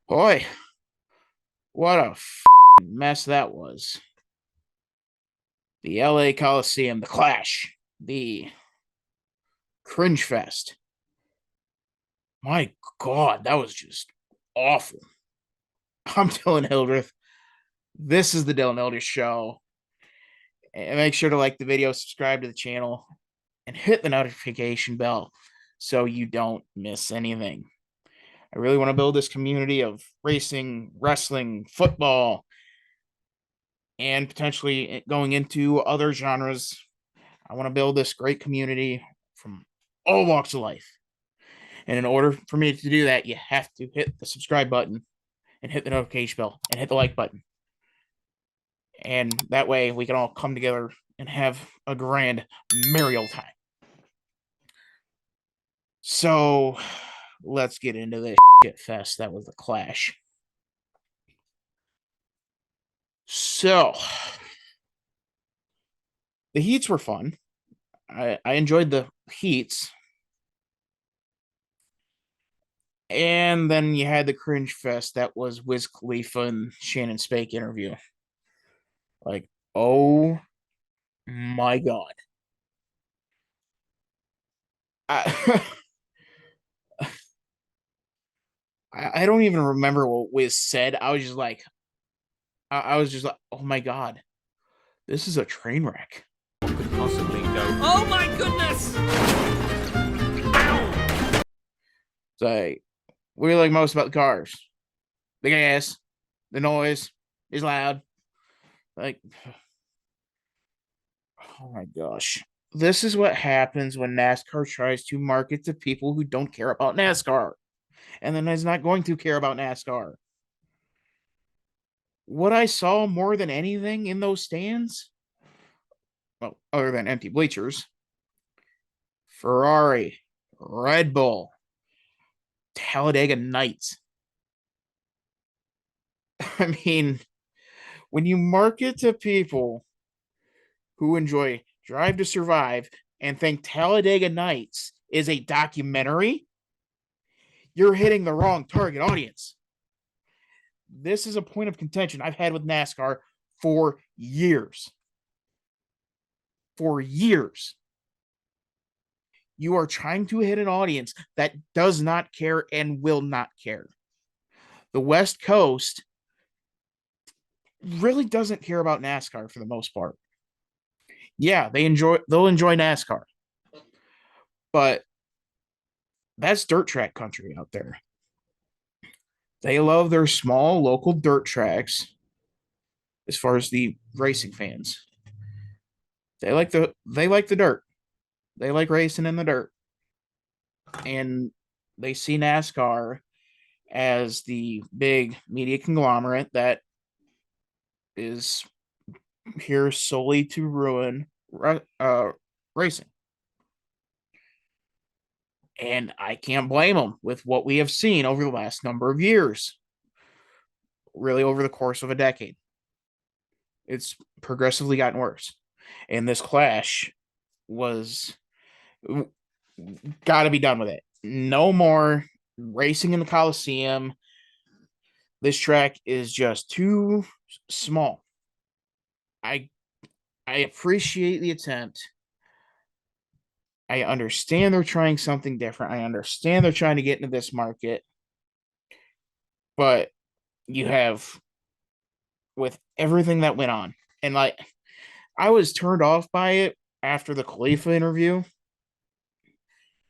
Boy, what a mess that was. The LA Coliseum, the Clash, the Cringe Fest. My God, that was just awful. I'm Dylan Hildreth. This is the Dylan Hildreth Show. And make sure to like the video, subscribe to the channel, and hit the notification bell so you don't miss anything. I really want to build this community of racing, wrestling, football, and potentially going into other genres. I want to build this great community from all walks of life. And in order for me to do that, you have to hit the subscribe button and hit the notification bell and hit the like button. And that way we can all come together and have a grand merry old time. So let's get into this shit fest that was the Clash. So the heats were fun. I enjoyed the heats. And then you had the cringe fest that was Wiz Khalifa and Shannon Spake interview. Like, oh my God. I, I don't even remember what Wiz said. I was just like, oh my God, this is a train wreck. Could possibly go. Oh my goodness! Ow! It's like, what do you like most about the cars? The gas, the noise is loud. Like, oh my gosh. This is what happens when NASCAR tries to market to people who don't care about NASCAR and then is not going to care about NASCAR. What I saw more than anything in those stands, well, other than empty bleachers, Ferrari, Red Bull, Talladega Nights. I mean, when you market to people who enjoy Drive to Survive and think Talladega Nights is a documentary, you're hitting the wrong target audience. This is a point of contention I've had with NASCAR for years. For years. You are trying to hit an audience that does not care and will not care. The West Coast really doesn't care about NASCAR for the most part. Yeah, they'll enjoy NASCAR. But that's dirt track country out there. They love their small local dirt tracks as far as the racing fans. They like the dirt. They like racing in the dirt. And they see NASCAR as the big media conglomerate that is here solely to ruin racing. And I can't blame them with what we have seen over the last number of years, really over the course of a decade. It's progressively gotten worse. And this Clash was got to be done with it. No more racing in the Coliseum. This track is just too small. I I appreciate the attempt. I understand they're trying something different. I understand they're trying to get into this market, but you have with everything that went on, and like I was turned off by it after the Khalifa interview,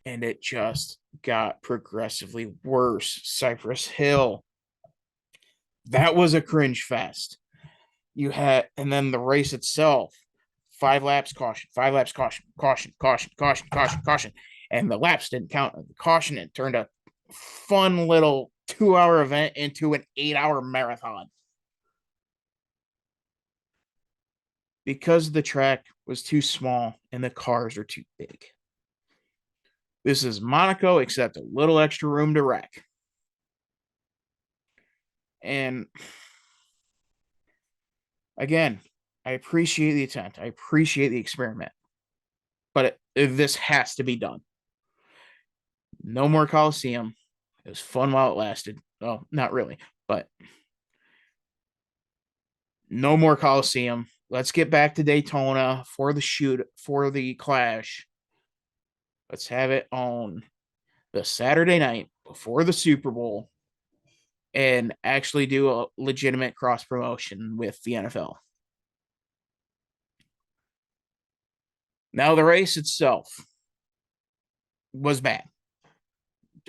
and it just got progressively worse. Cypress Hill, that was a cringe fest. You had, and then the race itself, 5 laps caution, 5 laps caution, caution, caution, caution, caution, caution, and the laps didn't count. The caution, it turned a fun little 2 hour event into an 8 hour marathon because the track was too small and the cars are too big. This is Monaco, except a little extra room to wreck. And again, I appreciate the attempt. I appreciate the experiment, but this has to be done. No more Coliseum. It was fun while it lasted. Well, not really, but no more Coliseum. Let's get back to Daytona for the Clash. Let's have it on the Saturday night before the Super Bowl and actually do a legitimate cross promotion with the NFL. Now, the race itself was bad.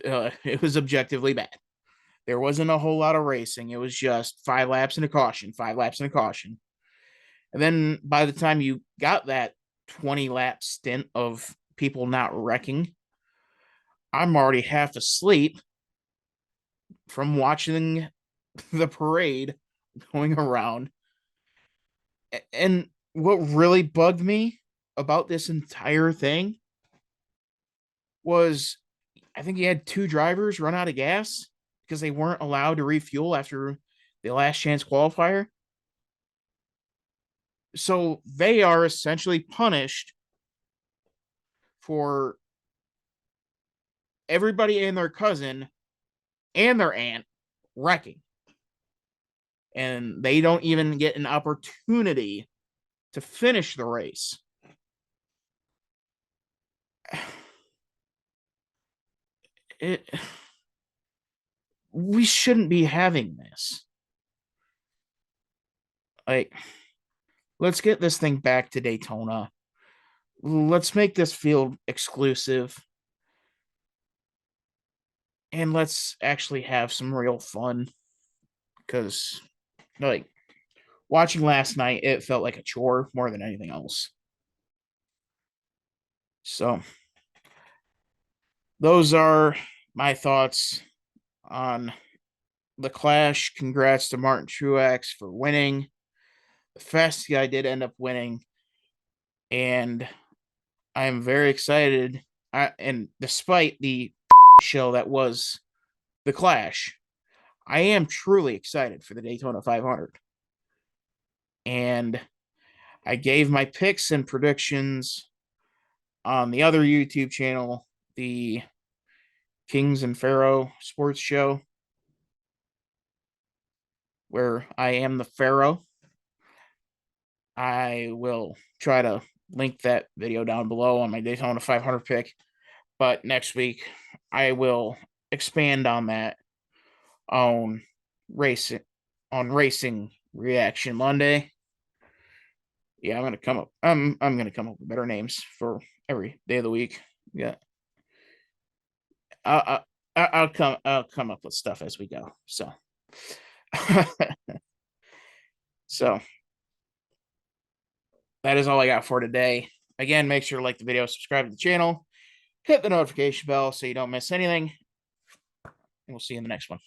It was objectively bad. There wasn't a whole lot of racing. It was just 5 laps and a caution, 5 laps and a caution. And then by the time you got that 20 lap stint of people not wrecking, I'm already half asleep from watching the parade going around. And what really bugged me about this entire thing was I think he had 2 drivers run out of gas because they weren't allowed to refuel after the last chance qualifier. So they are essentially punished for everybody and their cousin and their aunt wrecking. And they don't even get an opportunity to finish the race. We shouldn't be having this. Like, let's get this thing back to Daytona. Let's make this field exclusive. And let's actually have some real fun. Because, like, watching last night, it felt like a chore more than anything else. So, those are my thoughts on the Clash. Congrats to Martin Truex for winning. The Fast guy did end up winning. And I'm very excited. And despite the show that was the Clash, I am truly excited for the Daytona 500. And I gave my picks and predictions on the other YouTube channel, the Kings and Pharaoh Sports Show, where I am the Pharaoh. I will try to link that video down below on my Daytona 500 pick. But next week, I will expand on that on Racing Reaction Monday. Yeah, I'm gonna come up with better names for every day of the week. Yeah, I'll come up with stuff as we go. So, so that is all I got for today. Again, make sure to like the video, subscribe to the channel, hit the notification bell so you don't miss anything, and we'll see you in the next one.